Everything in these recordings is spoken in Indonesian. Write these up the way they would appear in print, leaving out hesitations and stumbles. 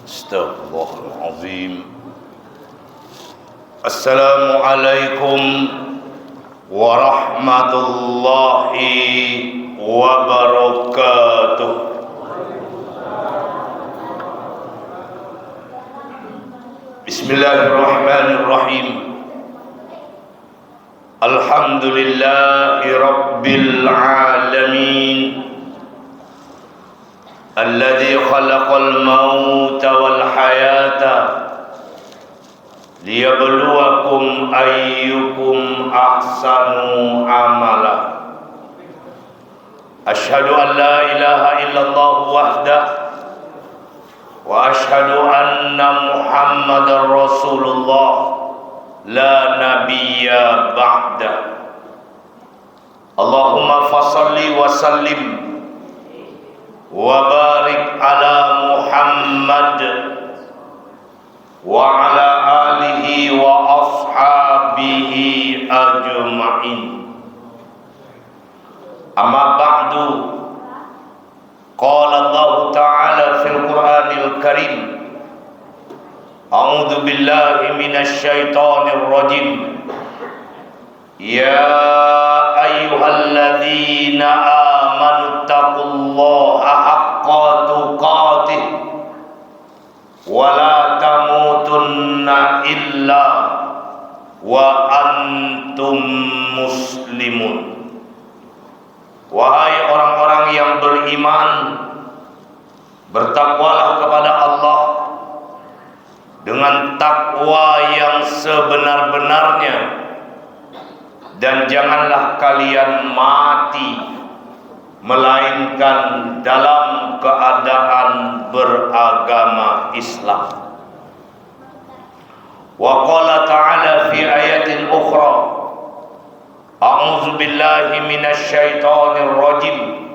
Astaghfirullahaladzim. Assalamualaikum warahmatullahi wabarakatuh. Bismillahirrahmanirrahim. Alhamdulillahi rabbil alamin. Alladzi khalaqal mauta wal hayata liyabluwakum ayyukum ahsanu amala. Asyhadu an la ilaha illallah wahdah wa asyhadu anna Muhammadar Rasulullah la nabiyya ba'da. Allahumma fassalli wa sallim wa barik ala Muhammad wa ala alihi wa ashabihi ajma'in. Amma ba'du. Qala Allah Ta'ala fil Qur'anil Karim. A'udzu billahi minasy syaithanir rajim. Ya ayyuhalladzina amanu taqullaha haqqa tuqatih wa la tamutunna illa wa antum muslimun. Wahai orang-orang yang beriman, bertakwalah kepada Allah dengan takwa yang sebenar-benarnya, dan janganlah kalian mati melainkan dalam keadaan beragama Islam. Wa qala ta'ala fi ayatin ukhra, a'udzu billahi minasy syaithanir rajim.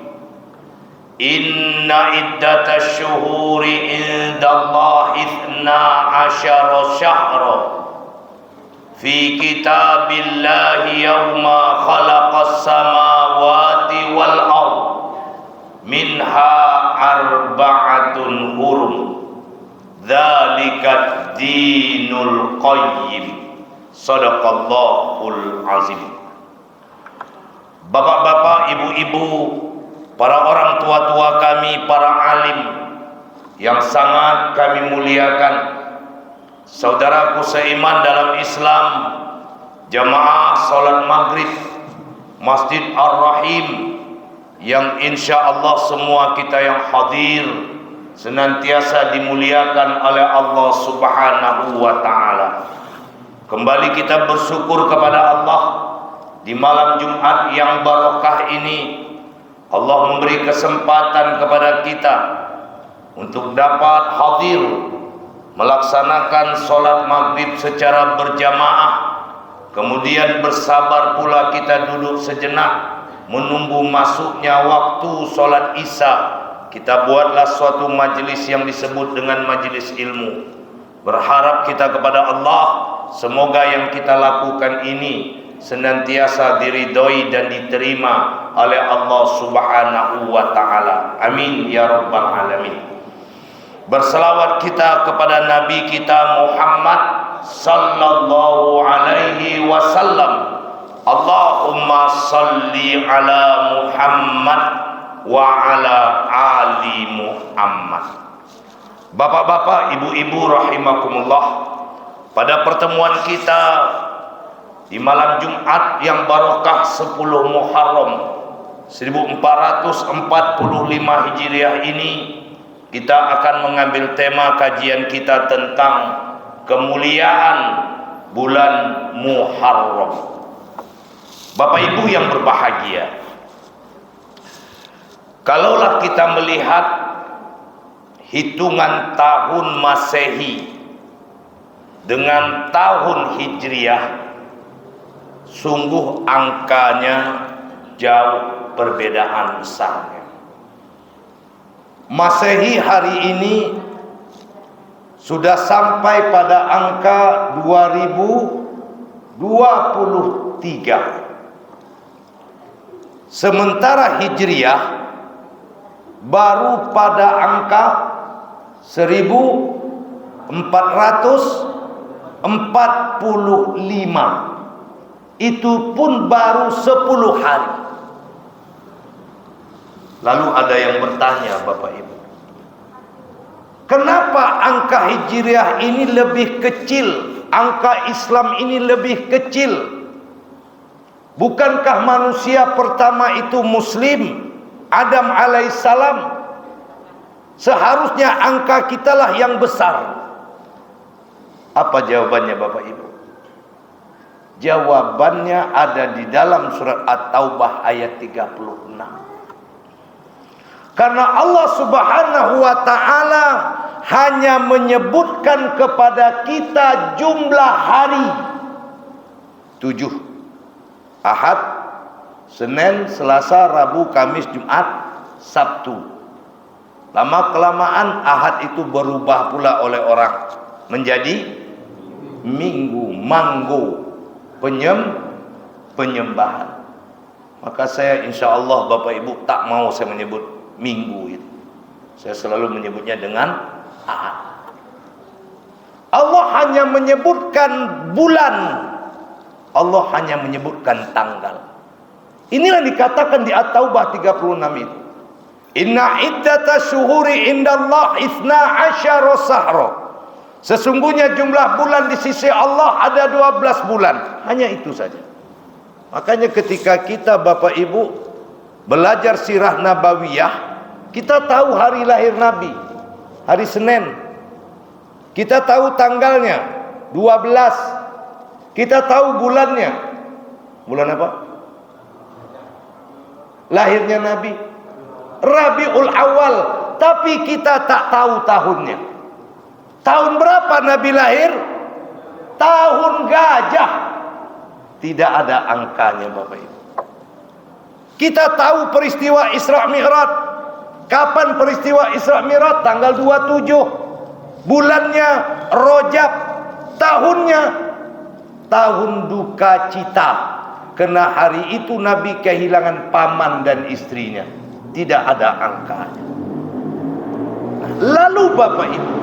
Inna iddatash syuhuri indallahi 12 syahra fi kitabillahi yawma khalaqas samawati wal ard minha arba'atun hurum dzalikat dinul qayyim. Shadaqallahul azim. Bapak-bapak, ibu-ibu, para orang tua-tua kami, para alim yang sangat kami muliakan, saudaraku seiman dalam Islam, jamaah salat maghrib Masjid Ar-Rahim, yang insya Allah semua kita yang hadir senantiasa dimuliakan oleh Allah Subhanahu wa ta'ala. Kembali kita bersyukur kepada Allah di malam Jumat yang barokah ini. Allah memberi kesempatan kepada kita untuk dapat hadir melaksanakan sholat maghrib secara berjamaah. Kemudian bersabar pula kita duduk sejenak menunggu masuknya waktu sholat isya. Kita buatlah suatu majelis yang disebut dengan majelis ilmu. Berharap kita kepada Allah, semoga yang kita lakukan ini senantiasa diridhoi dan diterima oleh Allah Subhanahu wa ta'ala. Amin ya rabbal alamin. Berselawat kita kepada Nabi kita Muhammad sallallahu alaihi wasallam. Allahumma salli ala Muhammad wa ala ali Muhammad. Bapak-bapak, ibu-ibu rahimakumullah, pada pertemuan kita di malam Jumat yang barokah 10 Muharram 1445 Hijriah ini, kita akan mengambil tema kajian kita tentang kemuliaan bulan Muharram. Bapak Ibu yang berbahagia, kalaulah kita melihat hitungan tahun Masehi dengan tahun Hijriah, sungguh angkanya jauh perbedaan besarnya. Masehi hari ini sudah sampai pada angka 2023. Sementara Hijriah baru pada angka 1445. Itu pun baru 10 hari. Lalu ada yang bertanya, Bapak Ibu, kenapa angka Hijriah ini lebih kecil, angka Islam ini lebih kecil? Bukankah manusia pertama itu Muslim, Adam alaihissalam? Seharusnya angka kitalah yang besar. Apa jawabannya, Bapak Ibu? Jawabannya ada di dalam surat At-Taubah ayat 36. Karena Allah Subhanahu wa ta'ala hanya menyebutkan kepada kita jumlah hari 7. Ahad, Senin, Selasa, Rabu, Kamis, Jumat, Sabtu. Lama-kelamaan Ahad itu berubah pula oleh orang menjadi Minggu, Manggo, penyembahan. Maka saya insya Allah Bapak Ibu tak mau saya menyebut Minggu itu. Saya selalu menyebutnya dengan Ahad. Allah hanya menyebutkan bulan, Allah hanya menyebutkan tanggal. Inilah dikatakan di At-Taubah 36 itu. Inna iddata syuhuri indallah ithna asyara sahra. Sesungguhnya jumlah bulan di sisi Allah ada 12 bulan. Hanya itu saja. Makanya ketika kita Bapak Ibu belajar sirah nabawiyah, kita tahu hari lahir Nabi, hari Senin. Kita tahu tanggalnya 12. Kita tahu bulannya. Bulan apa? Lahirnya Nabi Rabiul Awal, tapi kita tak tahu tahunnya. Tahun berapa Nabi lahir? Tahun gajah. Tidak ada angkanya, Bapak Ibu. Kita tahu peristiwa Isra Mi'raj. Kapan peristiwa Isra Mi'raj? Tanggal 27. Bulannya Rajab. Tahunnya tahun duka cita. Karena hari itu Nabi kehilangan paman dan istrinya. Tidak ada angkanya. Lalu Bapak Ibu,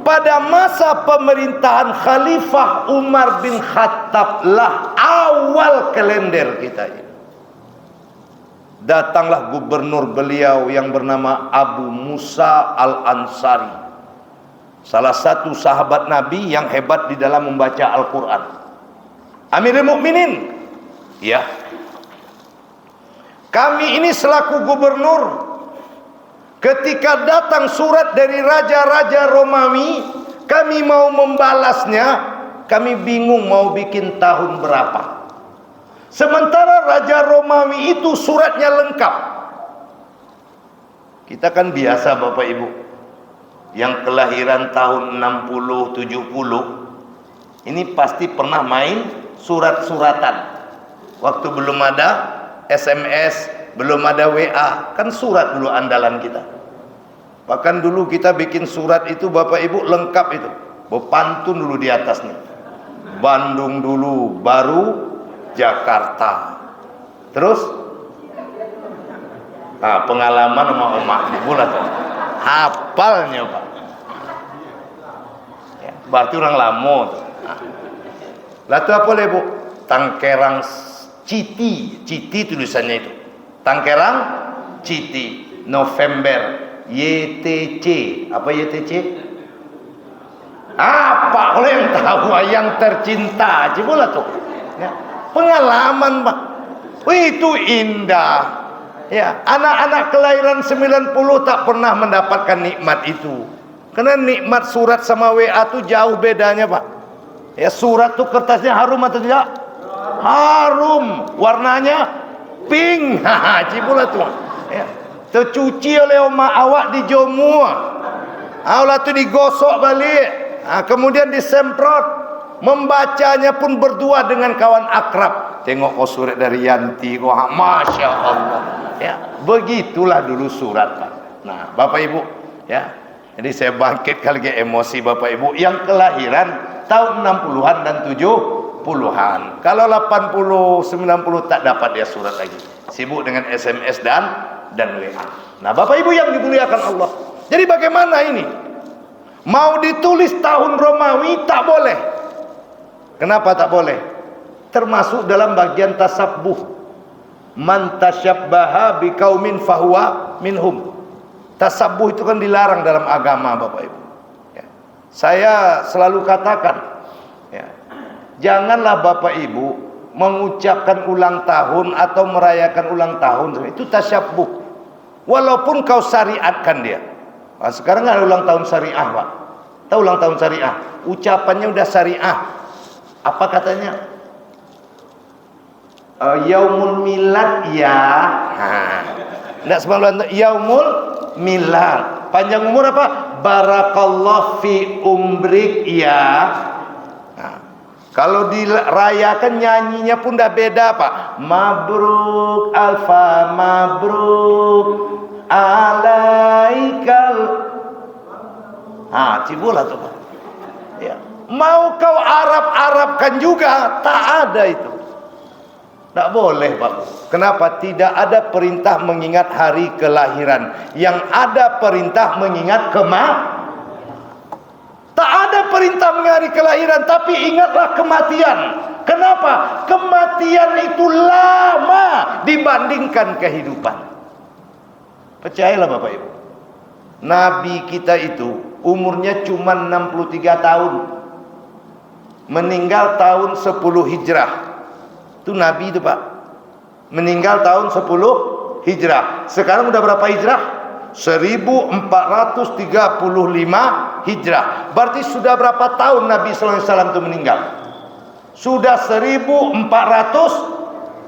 pada masa pemerintahan Khalifah Umar bin Khattab lah awal kalender kita ini. Datanglah gubernur beliau yang bernama Abu Musa Al-Ansari, salah satu sahabat Nabi yang hebat di dalam membaca Al-Quran. Amirul Mukminin, ya. Kami ini selaku gubernur, ketika datang surat dari raja-raja Romawi, kami mau membalasnya, kami bingung mau bikin tahun berapa. Sementara raja Romawi itu suratnya lengkap. Kita kan biasa Bapak Ibu, yang kelahiran tahun 60, 70, ini pasti pernah main surat-suratan. Waktu belum ada SMS, belum ada WA, kan surat dulu andalan kita. Bahkan dulu kita bikin surat itu Bapak Ibu lengkap itu, berpantun dulu di atasnya. Bandung dulu, baru Jakarta. Terus pengalaman sama Oma bulat. Hafalnya Pak. Ya, berarti orang lama tuh. Lalu apa Bu? Tangkerang Citi, Citi tulisannya itu. Tangkerang Citi, November, YTC. Apa YTC? Apa? Kalau yang tahu yang tercinta, cibola tuh. Ya. Pengalaman Pak. Itu indah. Ya, anak-anak kelahiran 90 tak pernah mendapatkan nikmat itu. Karena nikmat surat sama WA tuh jauh bedanya Pak. Ya, surat tuh kertasnya harum atau tidak? Harum, warnanya pink. Cibola tuh. Ya. Tercuci oleh oma awak di Jomua. Awak tu digosok balik. Kemudian disemprot. Membacanya pun berdua dengan kawan akrab. Tengok kau surat dari Yanti, kau Masya Allah. Ya, begitulah dulu surat Pak. Nah, Bapak Ibu, ya. Jadi saya bangkit lagi emosi Bapak Ibu yang kelahiran tahun 60-an dan 70-an. Kalau 80, 90 tak dapat dia surat lagi. Sibuk dengan SMS dan WA. Nah, Bapak Ibu yang dimuliakan Allah, Jadi bagaimana ini? Mau ditulis tahun Romawi tak boleh. Kenapa tak boleh? Termasuk dalam bagian tasabbuh. Man tasyabbaha biqaumin fahuwa minhum. Tasabbuh itu kan dilarang dalam agama, Bapak Ibu. Ya. Saya selalu katakan, ya, janganlah Bapak Ibu mengucapkan ulang tahun atau merayakan ulang tahun, itu tasyabbuh. Walaupun kau syariatkan dia. Nah, sekarang ada ulang tahun syariah, Pak. Tahu ulang tahun syariah? Ucapannya udah syariah. Apa katanya? Yaumul milad ya. Enggak semua yaumul milad. Panjang umur apa? Barakallahu fi umrik ya. Nah, kalau dirayakan nyanyinya pun dah beda, Pak. Mabruk alfa mabruk alaikal. Cibola tuh, Pak. Ya. Mau kau Arab-Arabkan juga, tak ada itu. Tak boleh, Pak. Kenapa? Tidak ada perintah mengingat hari kelahiran. Yang ada perintah mengingat Tak ada perintah mengingat hari kelahiran, tapi ingatlah kematian. Kenapa? Kematian itu lama dibandingkan kehidupan. Percayalah Bapak Ibu. Nabi kita itu umurnya cuma 63 tahun. Meninggal tahun 10 Hijrah. Itu Nabi itu, Pak. Meninggal tahun 10 Hijrah. Sekarang udah berapa Hijrah? 1435 Hijrah. Berarti sudah berapa tahun Nabi sallallahu alaihi wasallam itu meninggal? Sudah 1435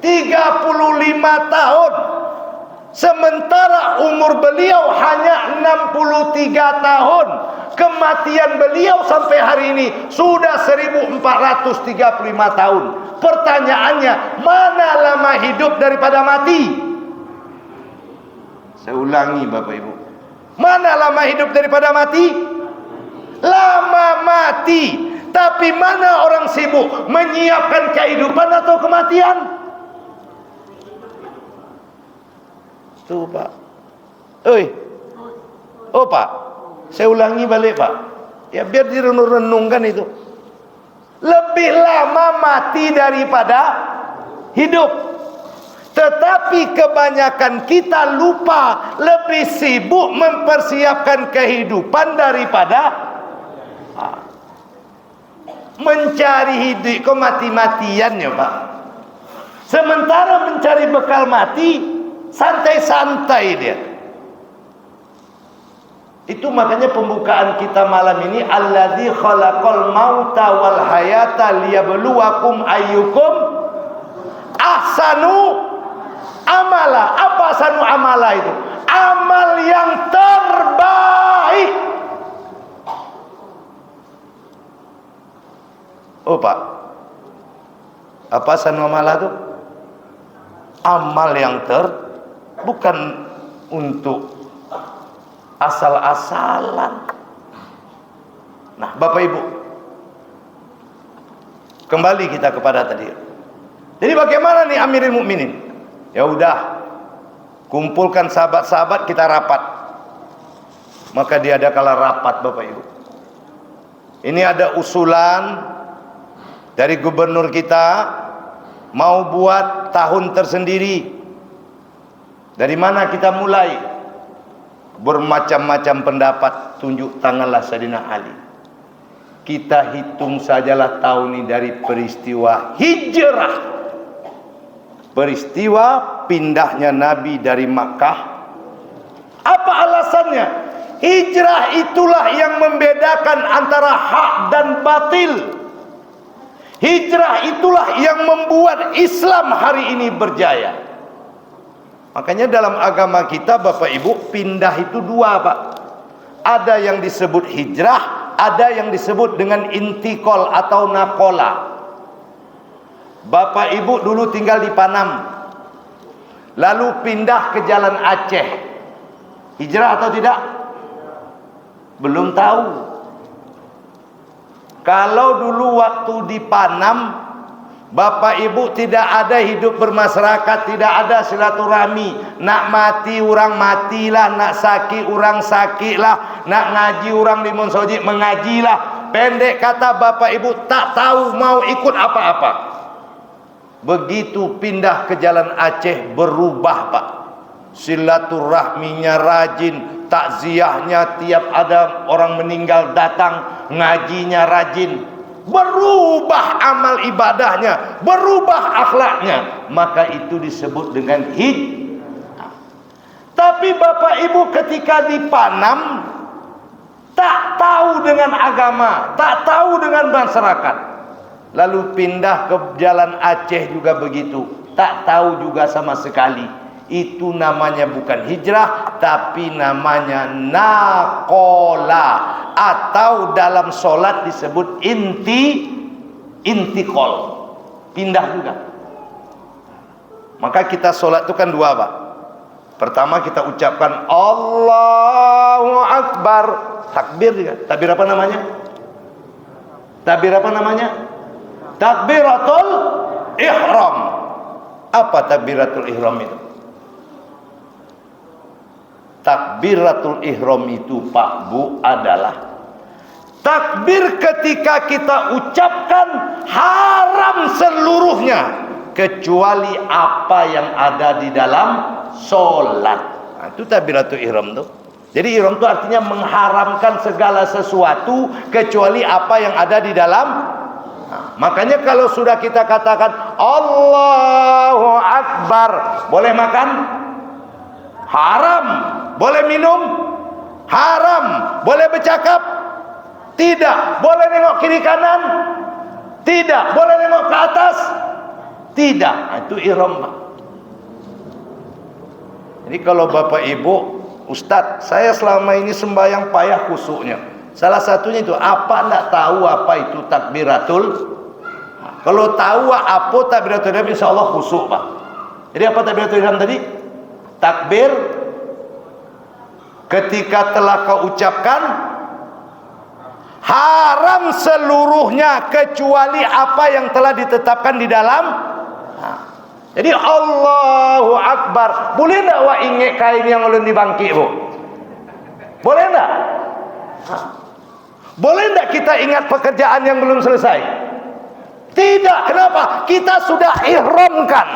tahun. Sementara umur beliau hanya 63 tahun. Kematian beliau sampai hari ini sudah 1435 tahun. Pertanyaannya, mana lama hidup daripada mati? Saya ulangi Bapak Ibu. Mana lama hidup daripada mati? Lama mati. Tapi mana orang sibuk menyiapkan kehidupan atau kematian? Tuh, Pak. Oh, Pak. Saya ulangi balik, Pak. Ya biar direnung-renungkan itu. Lebih lama mati daripada hidup. Tetapi kebanyakan kita lupa, lebih sibuk mempersiapkan kehidupan daripada mencari hidup. Kok mati-matian ya, Pak? Sementara mencari bekal mati, santai-santai dia. Itu makanya pembukaan kita malam ini, alladzi khalaqal mauta wal hayata liyabluwakum ayyukum ahsanu amala. Apa ahsanu amala itu? Amal yang terbaik. Oh, Pak. Apa ahsanu amala itu? Amal yang bukan untuk asal-asalan. Nah, Bapak Ibu, kembali kita kepada tadi. Jadi bagaimana nih Amirul Mukminin? Ya udah, kumpulkan sahabat-sahabat, kita rapat. Maka diadakanlah rapat, Bapak Ibu. Ini ada usulan dari gubernur kita mau buat tahun tersendiri. Dari mana kita mulai? Bermacam-macam pendapat, tunjuk tanganlah Sayyidina Ali. Kita hitung sajalah tahun ini dari peristiwa hijrah. Peristiwa pindahnya Nabi dari Makkah. Apa alasannya? Hijrah itulah yang membedakan antara hak dan batil. Hijrah itulah yang membuat Islam hari ini berjaya. Makanya dalam agama kita Bapak Ibu, pindah itu dua, Pak. Ada yang disebut hijrah, ada yang disebut dengan intikol atau nakola. Bapak Ibu dulu tinggal di Panam, lalu pindah ke Jalan Aceh. Hijrah atau tidak? Belum tahu. Kalau dulu waktu di Panam, Bapak ibu tidak ada hidup bermasyarakat, tidak ada silaturahmi. Nak mati orang matilah, nak sakit orang sakitlah, nak ngaji orang di Monsojik mengajilah. Pendek kata bapak ibu tak tahu mau ikut apa-apa. Begitu pindah ke Jalan Aceh berubah pak. Silaturahminya rajin, takziahnya tiap ada orang meninggal datang, ngajinya rajin. Berubah amal ibadahnya, berubah akhlaknya, maka itu disebut dengan hijrah. Tapi bapak ibu ketika di Panam tak tahu dengan agama, tak tahu dengan masyarakat, lalu pindah ke Jalan Aceh juga begitu, tak tahu juga sama sekali. Itu namanya bukan hijrah, tapi namanya nakola, atau dalam solat disebut intikol, pindah juga. Maka kita solat itu kan dua pak. Pertama kita ucapkan Allahu Akbar, takbir juga. Takbir apa namanya? Takbir apa namanya? Takbiratul ihram. Apa takbiratul ihram itu? Takbiratul ihram itu Pak Bu adalah takbir ketika kita ucapkan haram seluruhnya kecuali apa yang ada di dalam solat. Nah, itu takbiratul ihram tuh. Jadi ihram itu artinya mengharamkan segala sesuatu kecuali apa yang ada di dalam. Nah, makanya kalau sudah kita katakan Allahu Akbar, boleh makan? Haram. Boleh minum? Haram. Boleh bercakap? Tidak. Boleh nengok kiri kanan? Tidak. Boleh nengok ke atas? Tidak. Nah, itu ihram. Jadi kalau bapak ibu, Ustadz, saya selama ini sembahyang payah khusyuknya. Salah satunya itu apa enggak tahu apa itu takbiratul. Kalau tahu apa takbiratul ihram, insya Allah khusyuk pak. Jadi apa takbiratul ihram tadi? Takbir ketika telah kau ucapkan haram seluruhnya kecuali apa yang telah ditetapkan di dalam. Jadi Allahu Akbar. Boleh tak wak ingat kain yang ulun dibangkit bu? Boleh tak? Boleh tak kita ingat pekerjaan yang belum selesai? Tidak. Kenapa? Kita sudah ihramkan.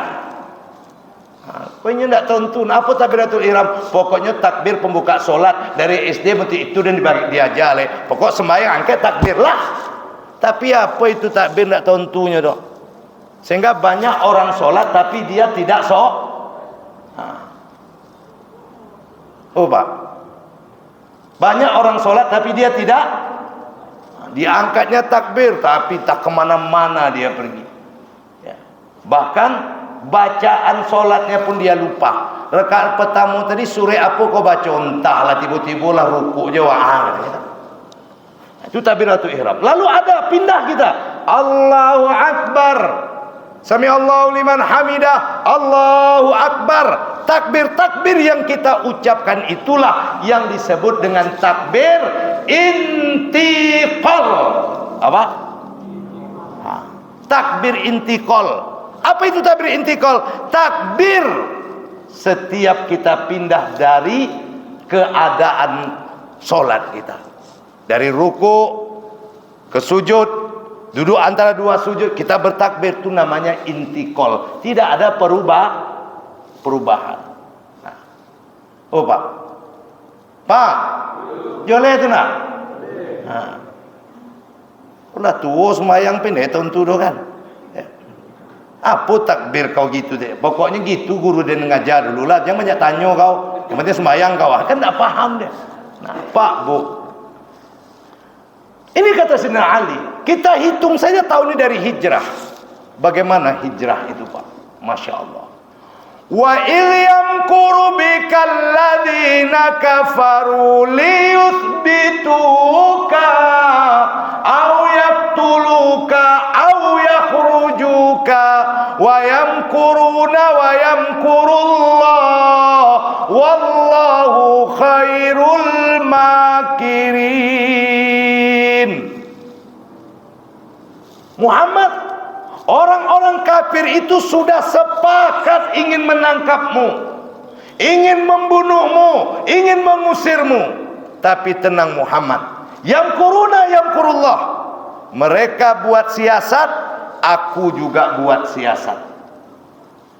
Pokoknya tidak tentu. Apa takbiratul ihram? Pokoknya takbir pembuka solat dari SD berarti itu dan dibagi diajar le. Pokok sembahyang angkat takbir lah. Tapi apa itu takbir tidak tentunya dok. Sehingga banyak orang solat tapi dia tidak Oh pak. Banyak orang solat tapi dia tidak. Diangkatnya takbir tapi tak kemana-mana dia pergi. Ya. Bahkan bacaan solatnya pun dia lupa. Rakaat pertama tadi surah apa kau baca? Entahlah, tiba-tiba lah rukuk je wah. Itu takbiratul ihram. Lalu ada pindah kita. Allahu Akbar. Sami Allahu liman hamidah. Allahu Akbar. Takbir-takbir yang kita ucapkan itulah yang disebut dengan takbir intiqal. Apa? Takbir intiqal. Apa itu takbir intikal? Takbir setiap kita pindah dari keadaan solat kita. Dari ruku ke sujud, duduk antara dua sujud, kita bertakbir, itu namanya intikal. Tidak ada perubahan. Nah. Oh pak, pak, boleh itu nak? Nah. Udah tua semayang pindah tentu doh kan? Apa takbir kau gitu deh? Pokoknya gitu guru dia ngajar dulu lah. Jangan banyak tanya kau. Yang penting sembahyang kau. Kan tak paham dia. Nah, Pak Bu. Ini kata Sayyidina Ali. Kita hitung saja tahun ini dari hijrah. Bagaimana hijrah itu Pak? Masya Allah. Wa ilyamkuru bikal ladina kafaru liyuthbituka au yaqtuluka au yakhrujuka wa yamkuruna wa yamkurullah wallahu khairul makirin. Muhammad, Orang-orang kafir itu sudah sepakat ingin menangkapmu, ingin membunuhmu, ingin mengusirmu. Tapi tenang Muhammad, yamkuruna yamkurullah. Mereka buat siasat, aku juga buat siasat.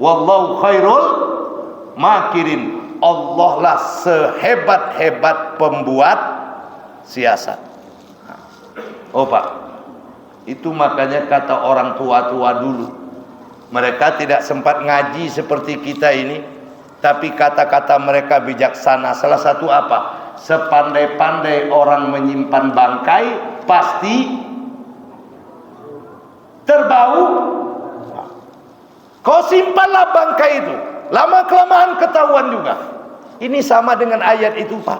Wallahu khairul makirin. Allah lah sehebat-hebat pembuat siasat. Oh Pak, itu makanya kata orang tua-tua dulu, mereka tidak sempat ngaji seperti kita ini, tapi kata-kata mereka bijaksana. Salah satu apa? Sepandai-pandai orang menyimpan bangkai, pasti terbau. Kau simpanlah bangkai itu, lama-kelamaan ketahuan juga. Ini sama dengan ayat itu Pak.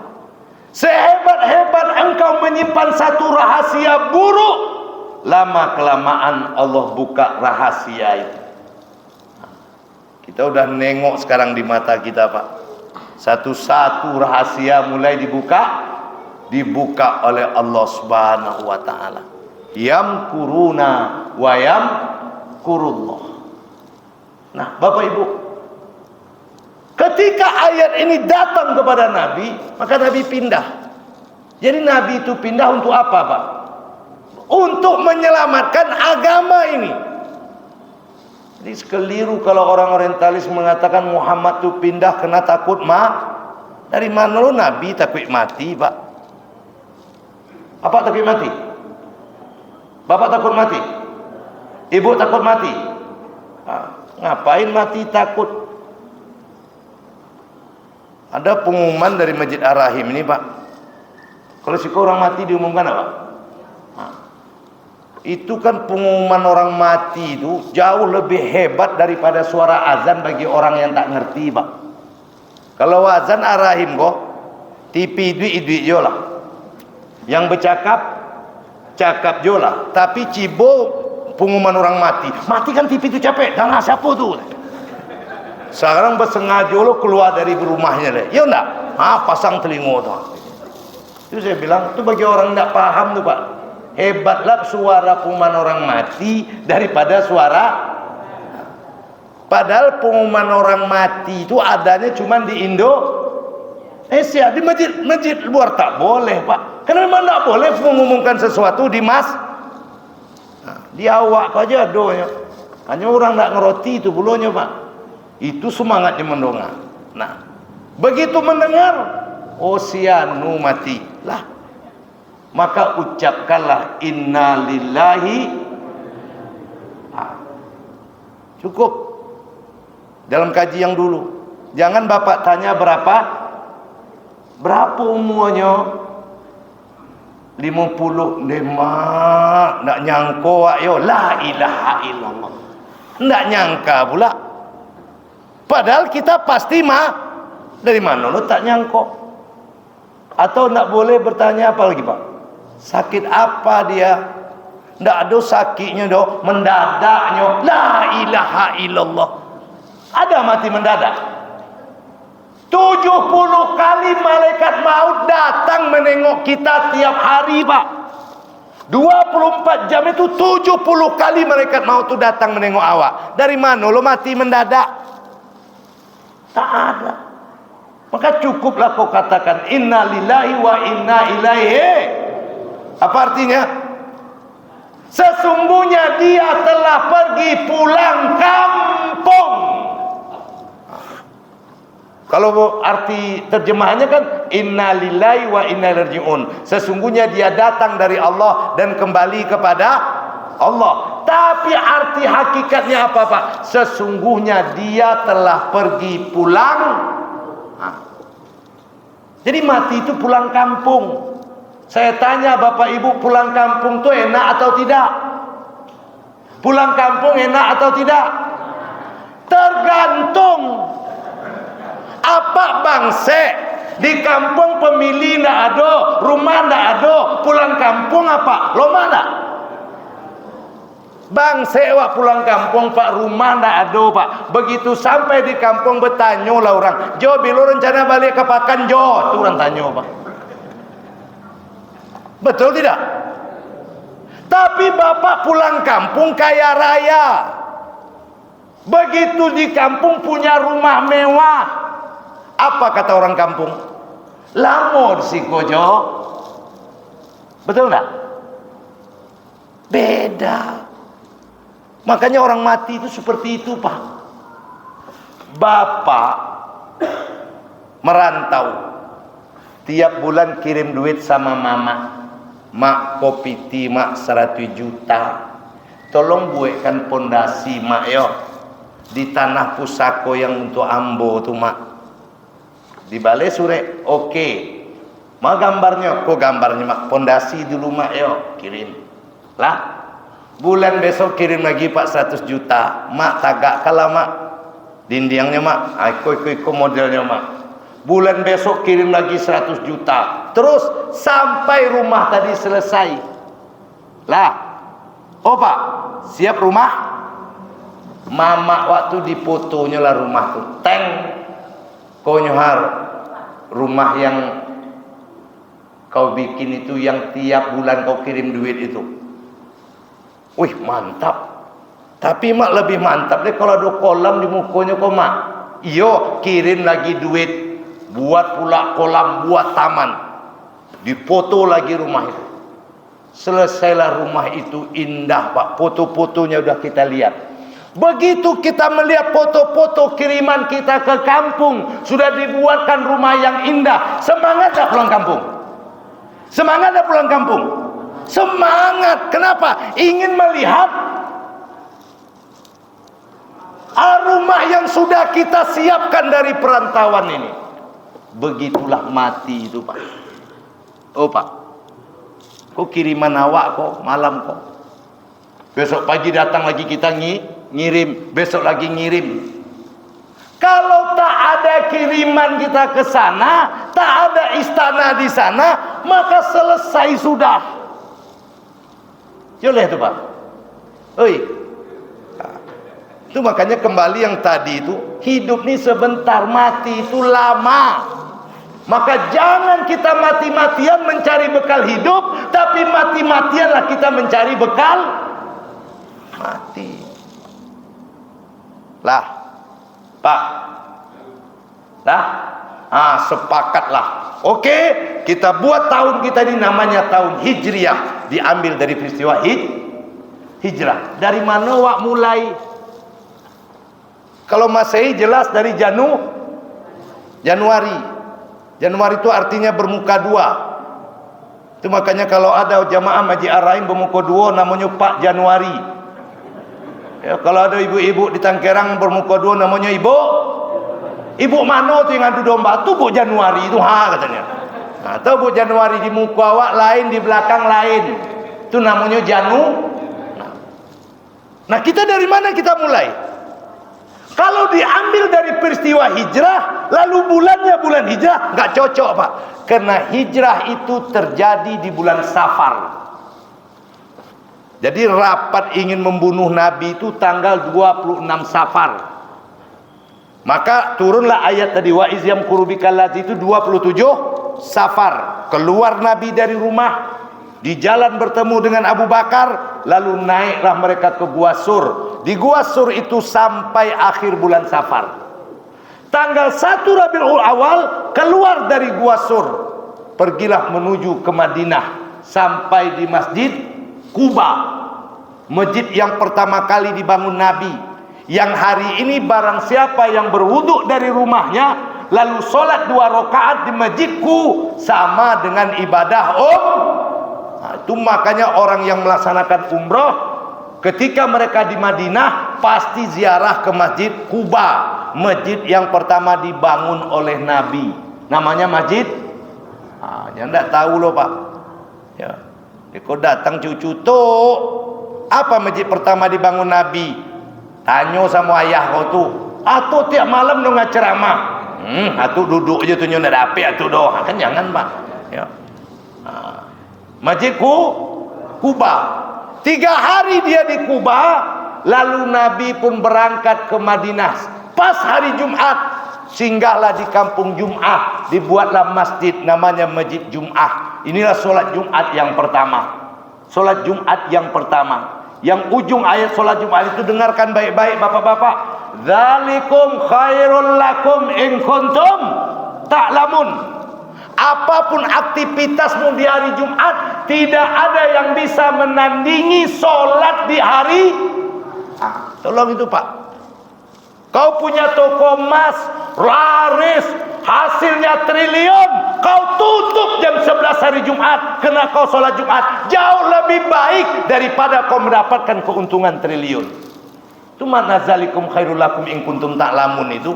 Sehebat-hebat engkau menyimpan satu rahasia buruk, lama-kelamaan Allah buka rahasia itu. Kita udah nengok sekarang di mata kita Pak. Satu-satu rahasia mulai dibuka oleh Allah Subhanahu wa taala. Yamkuruna wa yamkurullah. Nah, Bapak Ibu, ketika ayat ini datang kepada Nabi, maka Nabi pindah. Jadi Nabi itu pindah untuk apa Pak? Untuk menyelamatkan agama ini. Jadi keliru kalau orang orientalis mengatakan Muhammad itu pindah karena takut Dari mana lo Nabi takut mati Pak? Apa takut mati? Bapak takut mati? Ibu takut mati? Ngapain mati takut? Ada pengumuman dari Masjid Ar-Rahim ini Pak. Kalau si orang mati diumumkan apa? Itu kan pengumuman orang mati itu jauh lebih hebat daripada suara azan bagi orang yang tak ngerti Pak. Kalau azan Ar-Rahim kok TV duit jolah. Yang bercakap cakap jolah. Tapi cibo pengumuman orang mati. Mati kan TV itu capek. Dah siapa tu? Sekarang bersengaja lo keluar dari rumahnya deh. Ya enggak? Pasang telinga tu. Itu saya bilang, itu bagi orang enggak paham tu Pak. Hebatlah suara pengumuman orang mati daripada suara. Padahal pengumuman orang mati itu adanya cuma di Indonesia. Di masjid luar tak boleh Pak. Karena memang tak boleh mengumumkan sesuatu di di awak aja doanya. Hanya orang tak ngerti itu bulunya Pak. Itu semangatnya mendongak. Nah, begitu mendengar, sianu mati lah, maka ucapkanlah inna lillahi. Cukup. Dalam kaji yang dulu, jangan Bapak tanya berapa umurnya. 55, nak nyangka yo la ilaha illallah. Ndak nyangka pula. Padahal kita pasti dari mana lo tak nyangka. Atau ndak boleh bertanya apa lagi Pak? Sakit apa dia? Ndak ada sakitnya do, mendadaknya. La ilaha illallah. Ada mati mendadak. 70 kali malaikat maut datang menengok kita tiap hari Pak. 24 jam itu 70 kali malaikat maut itu datang menengok awak. Dari mana lo mati mendadak? Tak ada. Maka cukuplah kau katakan inna lillahi wa inna ilaihi. Apa artinya? Sesungguhnya dia telah pergi pulang kampung. Kalau arti terjemahannya kan inna lillahi wa inna ilaihi raji'un. Sesungguhnya dia datang dari Allah dan kembali kepada Allah. Tapi arti hakikatnya apa Pak? Sesungguhnya dia telah pergi pulang. Jadi mati itu pulang kampung. Saya tanya Bapak Ibu, pulang kampung itu enak atau tidak? Pulang kampung enak atau tidak? Tergantung. Apa bangsa di kampung pemilih ndak ada, rumah ndak ada, pulang kampung apa? Lo mana? Bangsa wak pulang kampung Pak, rumah ndak ada Pak. Begitu sampai di kampung bertanya lah orang, Jo bilo rencana balik ke Pakan Jo, tu orang tanya Pak. Betul tidak? Tapi bapak pulang kampung kaya raya. Begitu di kampung punya rumah mewah. Apa kata orang kampung? Lamor si Kojo. Betul nggak? Beda. Makanya orang mati itu seperti itu, Pak. Bapak merantau, tiap bulan kirim duit sama mama. Mak kopi ti mak 100 juta. Tolong buatkan pondasi mak yo di tanah pusako yang untuk ambo tuh mak. Di balai sore, oke. Ma gambarnya, kok gambarnya mak pondasi dulu mak yo kirim. Lah, bulan besok kirim lagi pak 100 juta. Mak tagak kalah mak. Dindingnya mak, iko modelnya mak. Bulan besok kirim lagi 100 juta. Terus sampai rumah tadi selesai. Lah, oh pak, siap rumah? Mama waktu difotonya lah rumah tuh. Teng, konyohar. Rumah yang kau bikin itu yang tiap bulan kau kirim duit itu. Wih mantap. Tapi mak lebih mantap deh kalau ada kolam di mukanya kau mak. Iyo kirim lagi duit. Buat pula kolam, buat taman. Dipoto lagi rumah itu. Selesailah rumah itu indah pak. Foto-fotonya udah kita lihat. Begitu kita melihat foto-foto kiriman kita ke kampung. Sudah dibuatkan rumah yang indah. Semangat tak pulang kampung? Semangat tak pulang kampung? Semangat. Kenapa? Ingin melihat rumah yang sudah kita siapkan dari perantauan ini. Begitulah mati itu pak. Oh pak, kok kiriman awak kok malam kok. Besok pagi datang lagi kita ngirim, besok lagi ngirim. Kalau tak ada kiriman kita ke sana, tak ada istana di sana, maka selesai sudah. Boleh itu pak. Oi. Itu makanya kembali yang tadi itu, hidup ini sebentar, mati itu lama. Maka jangan kita mati-matian mencari bekal hidup, tapi mati-matianlah kita mencari bekal mati. Lah, Pak. Lah, sepakatlah. Oke, kita buat tahun kita ini namanya tahun Hijriah, diambil dari peristiwa hijrah. Dari mana wak mulai? Kalau Masehi jelas dari Januari. Januari itu artinya bermuka dua. Itu makanya kalau ada jamaah Masjid Ar-Rahim bermuka dua namanya Pak Januari. Ya, kalau ada ibu-ibu di Tangkerang bermuka dua namanya Ibu mana tuh yang adu domba? Tuh Bu Januari itu katanya. Nah, tahu Bu Januari di muka awak lain, di belakang lain. Itu namanya Nah, kita dari mana kita mulai? Kalau diambil dari peristiwa hijrah, lalu bulannya bulan hijrah, nggak cocok pak. Karena hijrah itu terjadi di bulan Safar. Jadi rapat ingin membunuh Nabi itu tanggal 26 Safar. Maka turunlah ayat tadi, wa iz yamkuru bikal ladzi, itu 27 Safar. Keluar Nabi dari rumah, di jalan bertemu dengan Abu Bakar, lalu naiklah mereka ke Gua Sur. Di Gua Sur itu sampai akhir bulan Safar. Tanggal 1 Rabiul Awal keluar dari Gua Sur. Pergilah menuju ke Madinah sampai di Masjid Quba. Masjid yang pertama kali dibangun Nabi. Yang hari ini barang siapa yang berwuduk dari rumahnya lalu sholat 2 rakaat di masjidku sama dengan ibadah itu makanya orang yang melaksanakan umroh ketika mereka di Madinah pasti ziarah ke Masjid Quba, masjid yang pertama dibangun oleh Nabi. Namanya Masjid. Jangan tak tahu loh pak. Ya, kau datang cucu tuh. Apa masjid pertama dibangun Nabi? Tanya sama ayah kau tuh. Atau tiap malam dong ceramah. Atau duduk aja tuh nyonya dapet atau doh. Kan jangan pak. Ya. Masjid Quba. 3 hari dia di Quba, lalu Nabi pun berangkat ke Madinah. Pas hari Jumat, singgahlah di kampung Jum'ah, dibuatlah masjid namanya Masjid Jum'ah. Inilah sholat Jumat yang pertama. Solat Jumat yang pertama, yang ujung ayat solat Jumat itu, dengarkan baik-baik bapak-bapak. Dzalikum khairul lakum in kuntum ta'lamun. Apapun aktivitasmu di hari Jumat, tidak ada yang bisa menandingi solat di hari. Tolong itu Pak. Kau punya toko emas laris, hasilnya triliun, kau tutup jam 11 hari Jumat karena kau sholat Jumat, jauh lebih baik daripada kau mendapatkan keuntungan triliun. Itu makna zalikum khairul lakum in kuntum ta'lamun itu.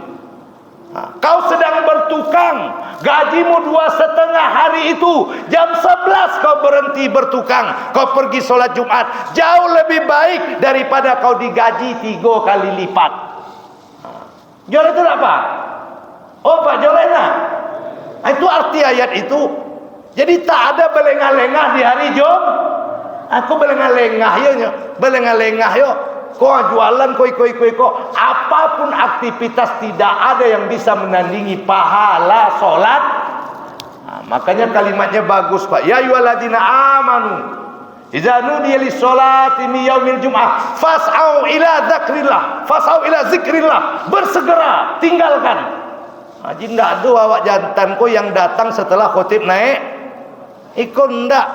Kau sedang bertukang, gajimu 2,5 hari itu, jam 11 kau berhenti bertukang, kau pergi sholat Jumat, jauh lebih baik daripada kau digaji 3 kali lipat. Jual itu apa? Oh Pak, jualnya. Itu arti ayat itu. Jadi tak ada belengah-lengah di hari Jumat. Aku belengah-lengah yo, belengah-lengah yo. Kau jualan koi. Apapun aktivitas, tidak ada yang bisa menandingi pahala sholat. Makanya kalimatnya bagus Pak. Ya ayyuhalladzina amanu idza nudiya lis-sholati min yaumil jum'ah fas'au ila dzikrillah. Fas'au ila dzikrillah. Bersegera, tinggalkan. Haji ndak ada awak jantan ko yang datang setelah khotib naik. Ikut ndak.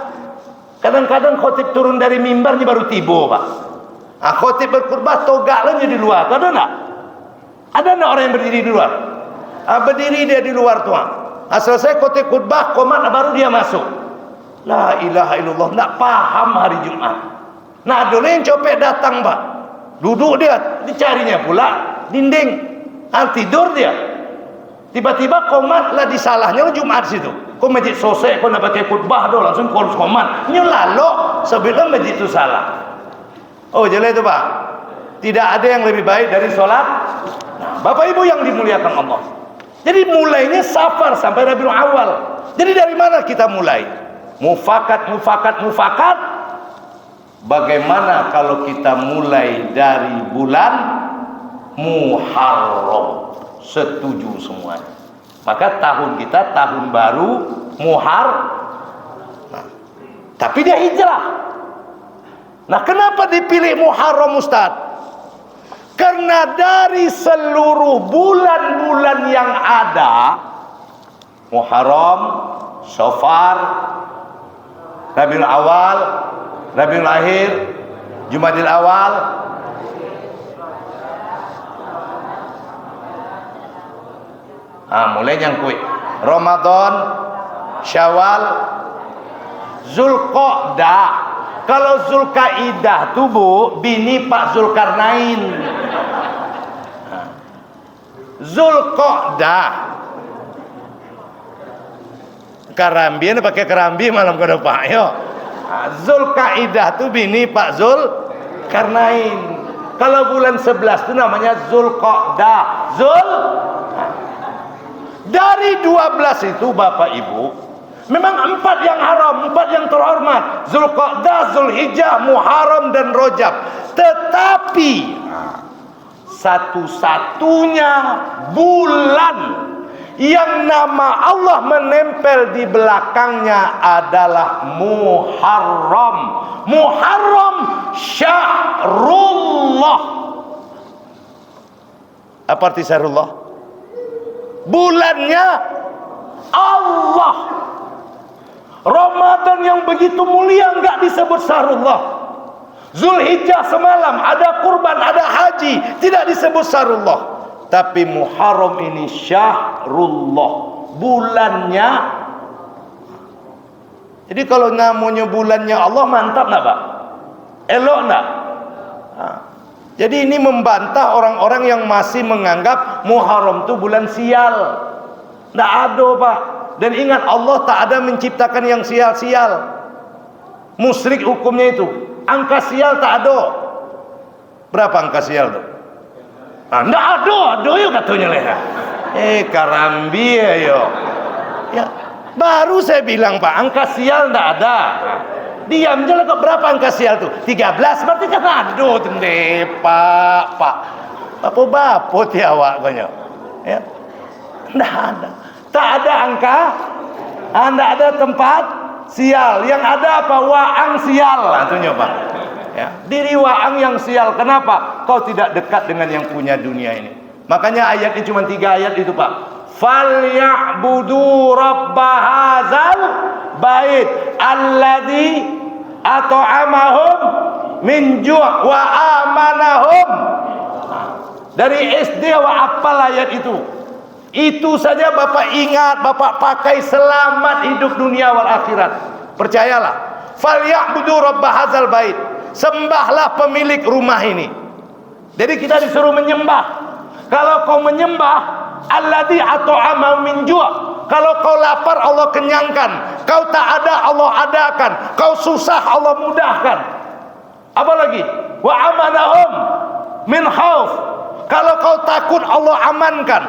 Kadang-kadang khotib turun dari mimbarnya baru tiba Pak. Khotib berkhutbah togaknya di luar. Ada enggak? Ada enggak orang yang berdiri di luar? Berdiri dia di luar tuh. Selesai khotib khutbah, komat baru dia masuk. La ilaha illallah, enggak paham hari Jumat. Nah, dulu yang copet datang Pak. Duduk dia, dicarinya pula dinding. Tidur dia. Tiba-tiba komat lah disalahnya Jumat situ. Kau masjid selesai, kau nak pakai khutbah dah langsung kau komat. Nyelalo sebelum masjid itu salah. Oh jelas itu Pak. Tidak ada yang lebih baik dari sholat. Nah, Bapak Ibu yang dimuliakan Allah. Jadi mulainya safar sampai Rabiul Awal. Jadi dari mana kita mulai? Mufakat. Bagaimana kalau kita mulai dari bulan Muharram? Setuju semuanya. Maka tahun kita tahun baru Muharram. Nah, tapi dia hijrah. Nah, kenapa dipilih Muharram Ustaz? Karena dari seluruh bulan-bulan yang ada, Muharram, Syawal, Rabiul Awal, Rabiul Akhir, Jumadil Awal, mulai nyangkui Ramadan, Syawal, Zulqa'dah. Kalau Zulkaidah tuh Bu, bini Pak Zulkarnain. Zulqa'dah. Kerambi, ini pakai kerambi malam ke depan, yo. Zulkaidah tuh bini Pak Zulkarnain. Kalau bulan 11 itu namanya Zulqa'dah. Dari 12 itu Bapak Ibu, memang 4 yang haram, 4 yang terhormat. Zulqa'dah, Zulhijjah, Muharram dan Rajab. Tetapi satu-satunya bulan yang nama Allah menempel di belakangnya adalah Muharram. Muharram syahrullah. Apa arti syahrullah? Bulannya Allah. Ramadan yang begitu mulia enggak disebut syahrullah. Zulhijjah semalam ada kurban, ada haji, tidak disebut syahrullah. Tapi Muharram ini syahrullah, bulannya. Jadi kalau namanya bulannya Allah, mantap enggak Pak? Elok enggak? Jadi ini membantah orang-orang yang masih menganggap Muharram itu bulan sial. Enggak ada Pak. Dan ingat, Allah tak ada menciptakan yang sial-sial. Musyrik hukumnya itu. Angka sial tak ada. Berapa angka sial tu? Ndak ada yo katanya leha. Karambi yo. Ya, baru saya bilang Pak, angka sial ndak ada. Diam je lah kok, berapa angka sial tu? 13, berarti kan ada tende Pak. Bapak ti awak banyak. Ya. Ndak ada. Tak ada angka, ndak ada tempat sial. Yang ada apa? Waang sial. Itunya Pak. Ya, diri waang yang sial. Kenapa? Kau tidak dekat dengan yang punya dunia ini. Makanya ayatnya cuma 3 ayat itu Pak. Falyabudu rabba hadzal bait alladzi at'amahum min ju' wa amanahum. Dari SD wa apal ayat itu. Itu saja Bapak ingat, Bapak pakai, selamat hidup dunia wal akhirat. Percayalah. Falyabudu rabba hadzal bait. Sembahlah pemilik rumah ini. Jadi kita disuruh menyembah. Kalau kau menyembah alladzi at'amahum min ju', kalau kau lapar Allah kenyangkan, kau tak ada Allah adakan, kau susah Allah mudahkan. Apa lagi? Wa amanahum min khauf. Kalau kau takut Allah amankan.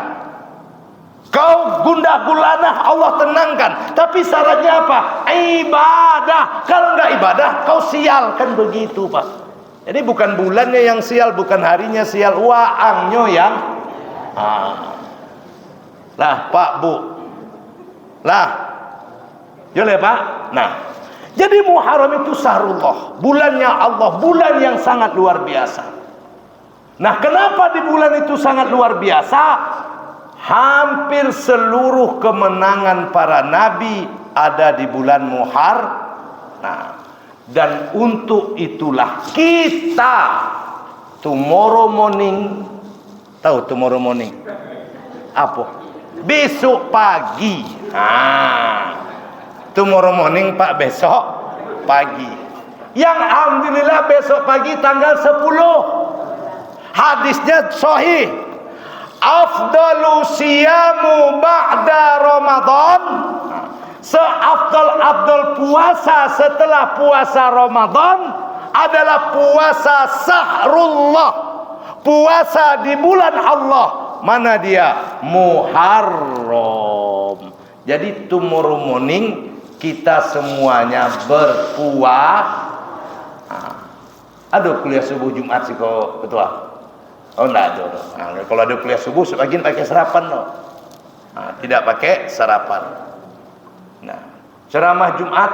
Kau gundah gulana Allah tenangkan. Tapi syaratnya apa? Ibadah. Kalau enggak ibadah kau sial. Kan begitu Pak. Jadi bukan bulannya yang sial, bukan harinya sial, waangnya yang lah Pak Bu. Lah. Boleh Pak? Nah. Jadi Muharram itu syahrullah, bulannya Allah, bulan yang sangat luar biasa. Nah, kenapa di bulan itu sangat luar biasa? Hampir seluruh kemenangan para nabi ada di bulan Muharram. Nah, dan untuk itulah kita tomorrow morning, tahu tomorrow morning apa? Besok pagi. Tomorrow morning Pak, besok pagi. Yang alhamdulillah besok pagi tanggal 10. Hadisnya sahih. Afdalu siyamu ba'da Ramadan. Seafdal puasa setelah puasa Ramadan adalah puasa sahrullah. Puasa di bulan Allah. Mana dia? Muharram. Jadi tomorrow morning kita semuanya berpuasa. Ada kuliah subuh Jumat sih kok ketua? Oh enggak ada. Nah, kalau ada kuliah subuh sebagian pakai sarapan loh. Nah, tidak pakai sarapan. Nah, ceramah Jumat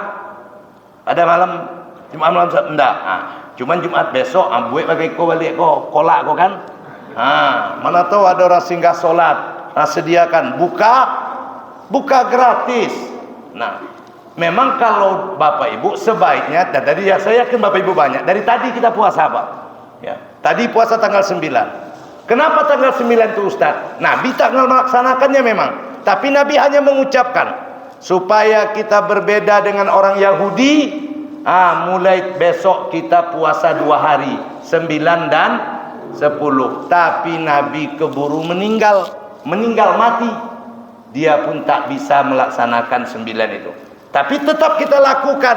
ada malam Jumat malam enggak. Nah, cuman Jumat besok ambuy pakai ko balik ko kolak ko kan. Nah, mana tahu ada orang singgah salat. Nah, sediakan buka gratis. Nah, memang kalau Bapak Ibu sebaiknya, dan tadi ya saya yakin Bapak Ibu banyak. Dari tadi kita puasa Pak. Ya, tadi puasa tanggal 9. Kenapa tanggal 9 itu Ustaz? Nabi tak melaksanakannya memang, tapi Nabi hanya mengucapkan supaya kita berbeda dengan orang Yahudi. Mulai besok kita puasa 2 hari, 9 dan 10. Tapi Nabi keburu meninggal mati. Dia pun tak bisa melaksanakan 9 itu. Tapi tetap kita lakukan.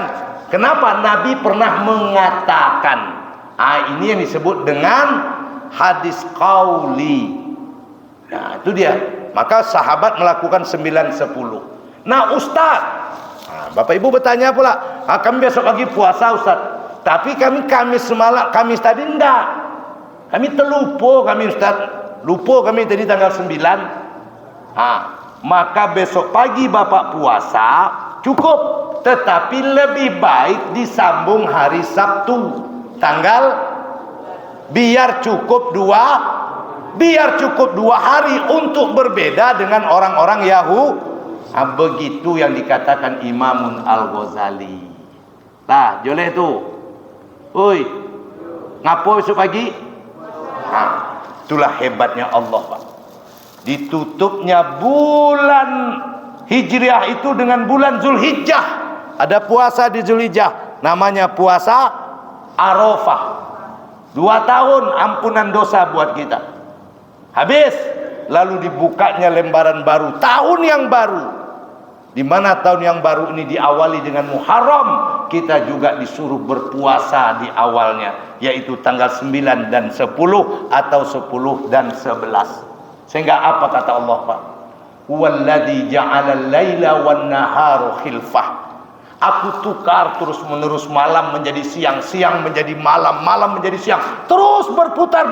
Kenapa? Nabi pernah mengatakan. Ini yang disebut dengan hadis qauli. Nah, itu dia. Maka sahabat melakukan 9, 10. Nah, Ustaz, Bapak Ibu bertanya pula, kami besok lagi puasa Ustaz. Tapi kami Kamis Kamis tadi enggak. Kami terlupa kami Ustaz. Lupa kami tadi tanggal 9. Maka besok pagi Bapak puasa cukup. Tetapi lebih baik disambung hari Sabtu. Biar cukup 2 hari untuk berbeda dengan orang-orang Yahudi. Begitu yang dikatakan Imamun Al-Ghazali. Lah, joleh tu. Oi. Ngapo besok pagi? Itulah hebatnya Allah, Pak. Ditutupnya bulan Hijriah itu dengan bulan Zulhijjah. Ada puasa di Zulhijjah, namanya puasa Arafah. 2 tahun ampunan dosa buat kita. Habis, lalu dibukanya lembaran baru, tahun yang baru. Di mana tahun yang baru ini diawali dengan Muharram, kita juga disuruh berpuasa di awalnya, yaitu tanggal 9 dan 10 atau 10 dan 11. Sehingga apa kata Allah, Pak? Huwallazi ja'alal laila wan nahara khilfah. Aku tukar terus menerus malam menjadi siang, siang menjadi malam, malam menjadi siang. Terus berputar.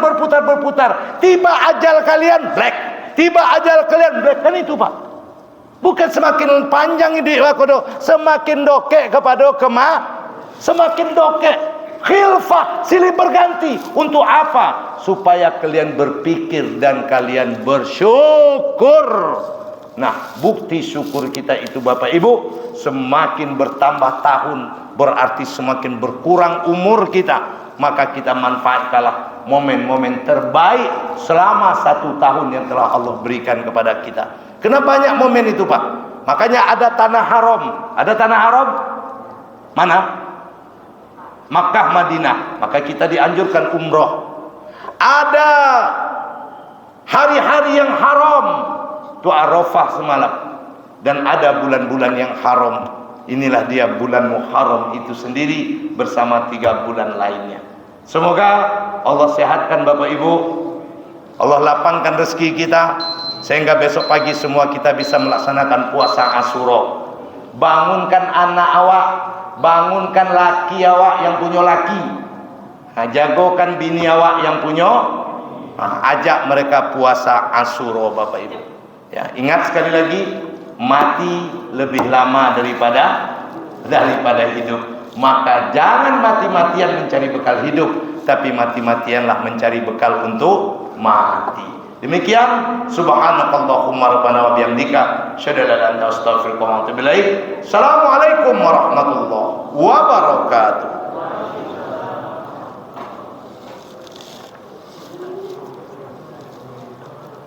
Tiba ajal kalian black. Tiba ajal kalian black. Kan itu, Pak. Bukan semakin panjang ini wakodo, semakin dokek kepada semakin dokek. Khilfah, silih berganti. Untuk apa? Supaya kalian berpikir dan kalian bersyukur. Nah, bukti syukur kita itu Bapak Ibu, semakin bertambah tahun berarti semakin berkurang umur kita. Maka kita manfaatkanlah momen-momen terbaik selama 1 tahun yang telah Allah berikan kepada kita. Kenapa banyak momen itu Pak? Makanya ada tanah haram. Ada tanah haram? Mana? Makkah, Madinah. Maka kita dianjurkan umroh. Ada hari-hari yang haram. Itu Arafah semalam. Dan ada bulan-bulan yang haram. Inilah dia bulan Muharram itu sendiri bersama 3 bulan lainnya. Semoga Allah sehatkan Bapak Ibu. Allah lapangkan rezeki kita. Sehingga besok pagi semua kita bisa melaksanakan puasa Asyura. Bangunkan anak awak, bangunkan laki awak yang punya laki. Nah, jagokan bini awak yang punya. Nah, ajak mereka puasa Asyura Bapak Ibu. Ya, ingat sekali lagi, mati lebih lama daripada hidup. Maka jangan mati-matian mencari bekal hidup, tapi mati-matianlah mencari bekal untuk mati. Demikian, subhanakallahumma rabbana wa bihamdika, asyhadu an la ilaha illa anta, astaghfiruka wa atubu ilaik. Assalamualaikum warahmatullahi wabarakatuh.